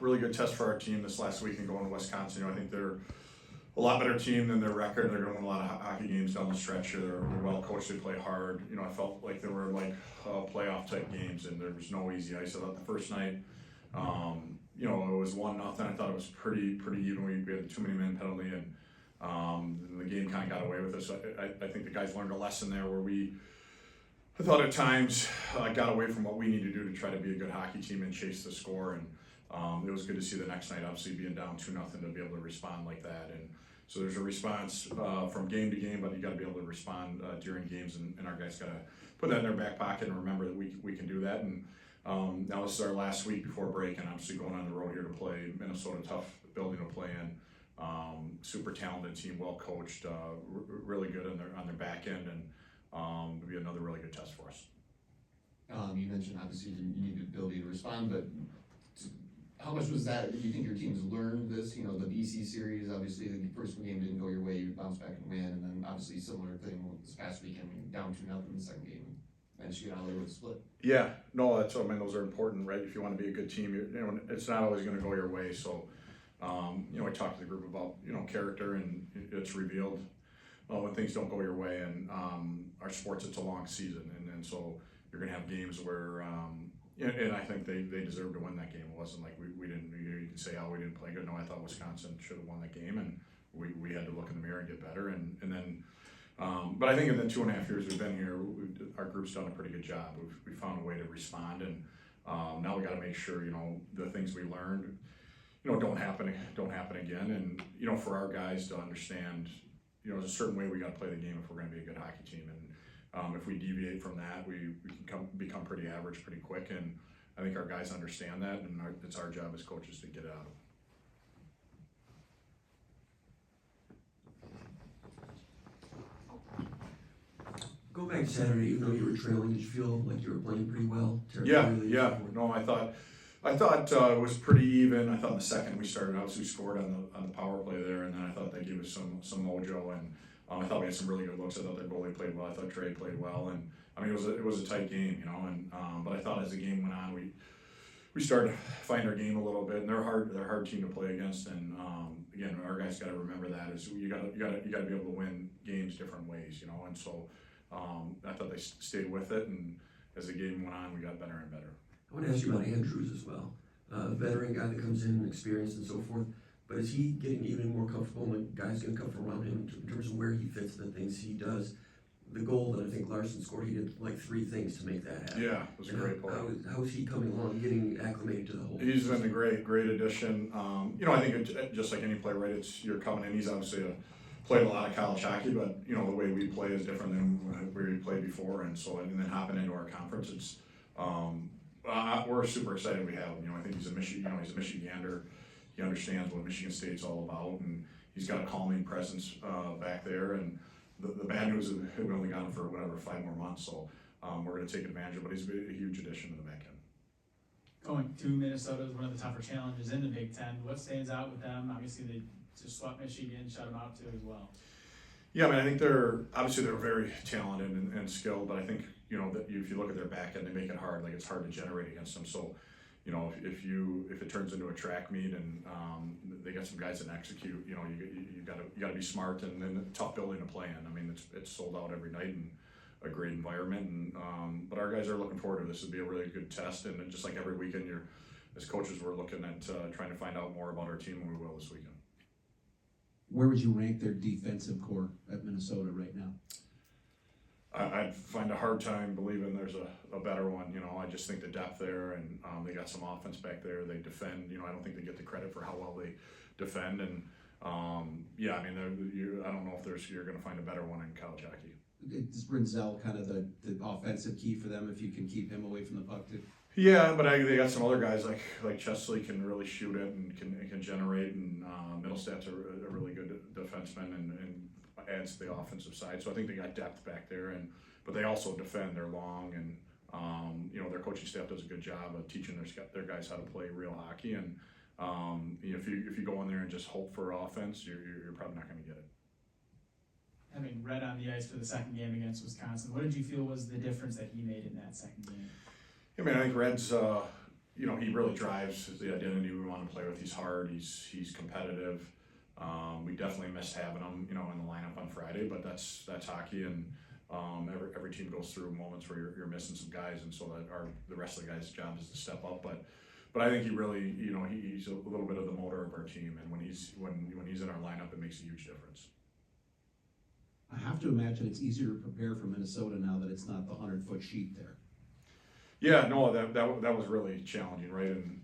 really good test for our team this last week and going to Wisconsin. I think they're a lot better team than their record. They're going to win a lot of hockey games down the stretch here. They're well coached. They play hard. I felt like they were like playoff type games, and there was no easy ice. I thought the first night, it was 1-0. I thought it was pretty even. We had a too many men penalty, and the game kind of got away with us. I think the guys learned a lesson there where I thought at times got away from what we need to do to try to be a good hockey team and chase the score. And it was good to see the next night, obviously being down 2-0, to be able to respond like that. And so there's a response from game to game, but you got to be able to respond during games, and our guys got to put that in their back pocket and remember that we can do that. And now this is our last week before break, and obviously going on the road here to play Minnesota, tough building to play in. Super talented team, well coached, really good on their back end, and it'll be another really good test for us. You mentioned obviously you need the ability to respond, but how much was that? Do you think your team's learned this? The BC series, obviously the first game didn't go your way, you bounce back and win, and then obviously similar thing this past weekend, down 2-0 in the second game, managed to get out there with a split. Yeah, no, those are important, right? If you want to be a good team, it's not always going to go your way. So, I talked to the group about character, and it's revealed when things don't go your way. And our sports, it's a long season, and so you're going to have games where. And I think they deserved to win that game. It wasn't like we didn't. You can say, we didn't play good. No, I thought Wisconsin should have won that game, and we had to look in the mirror and get better. And then, but I think in the 2.5 years we've been here, our group's done a pretty good job. We found a way to respond, and now we got to make sure the things we learned, don't happen again. And for our guys to understand, there's a certain way we got to play the game if we're going to be a good hockey team. And if we deviate from that, we can become pretty average pretty quick, and I think our guys understand that, and it's our job as coaches to get it out of them. Go back to Saturday, even though you were trailing, did you feel like you were playing pretty well? Yeah. No, I thought it was pretty even. I thought in the second we started, obviously scored on the power play there, and then I thought they gave us some mojo, and I thought we had some really good looks. I thought their goalie played well. I thought Trey played well, and I mean it was a tight game, and but I thought as the game went on, we started to find our game a little bit, and they're a hard team to play against, and again, our guys got to remember that is you got to be able to win games different ways, and so I thought they stayed with it, and as the game went on, we got better and better. I want to ask you about Andrews as well, a veteran guy that comes in, experienced and so forth. But is he getting even more comfortable, and the guys going to come from around him in terms of where he fits, the things he does? The goal that I think Larson scored, he did like 3 things to make that happen. Yeah, it was a great play. How is he coming along, getting acclimated to the whole? He's been a great addition. I think it's just like any player, right? You're coming in. He's obviously played a lot of college hockey, but the way we play is different than where we played before, and then hopping into our conference, it's we're super excited we have him. I think he's a Michigander. He understands what Michigan State's all about, and he's got a calming presence back there. And the bad news is we've only got him for 5 more months, so we're going to take advantage of it. But he's a huge addition to the back end. Going to Minnesota is one of the tougher challenges in the Big Ten. What stands out with them? Obviously, they just swept Michigan, shut them out too as well. Yeah, I think they're very talented and skilled, but I think that if you look at their back end, they make it hard. Like it's hard to generate against them. So. If it turns into a track meet and they got some guys that execute, you got to be smart, and then a tough building to play in. I mean, it's sold out every night and a great environment, and but our guys are looking forward to this. It'll be a really good test, and just like every weekend, as coaches, we're looking at trying to find out more about our team, and we will this weekend. Where would you rank their defensive core at Minnesota right now? I'd find a hard time believing there's a better one. I just think the depth there, and they got some offense back there. They defend. I don't think they get the credit for how well they defend. And I don't know if you're going to find a better one in college hockey. Is Rinzel kind of the offensive key for them if you can keep him away from the puck too? Yeah, but they got some other guys like Chesley can really shoot it and can generate, and Middlestad's a really good defenseman and adds to the offensive side. So I think they got depth back there, but they also defend. They're long, and their coaching staff does a good job of teaching their guys how to play real hockey. And if you go in there and just hope for offense, you're probably not going to get it. Having Red on the ice for the second game against Wisconsin, what did you feel was the difference that he made in that second game? I think Red's you know, he really drives the identity we want to play with. He's hard, he's competitive. We definitely missed having him, you know, in the lineup on Friday, but that's hockey, and every team goes through moments where you're missing some guys, and so that the rest of the guys' job is to step up. But I think he really, you know, he's a little bit of the motor of our team, and when he's in our lineup, it makes a huge difference. I have to imagine it's easier to prepare for Minnesota now that it's not the 100-foot sheet there. Yeah, no, that was really challenging, right? And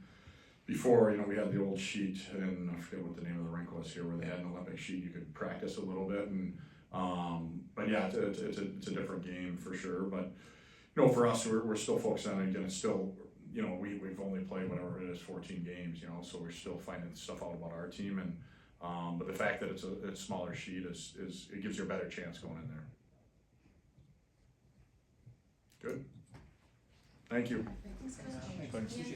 before, you know, we had the old sheet, and I forget what the name of the rink was here, where they had an Olympic sheet. You could practice a little bit, and but yeah, it's a different game for sure. But you know, for us, we're still focused on it. Again, it's still, you know, we've only played whatever it is, 14 games, you know, so we're still finding stuff out about our team, and but the fact that it's a smaller sheet is it gives you a better chance going in there. Good. Thank you. Thanks, Coach. Thanks.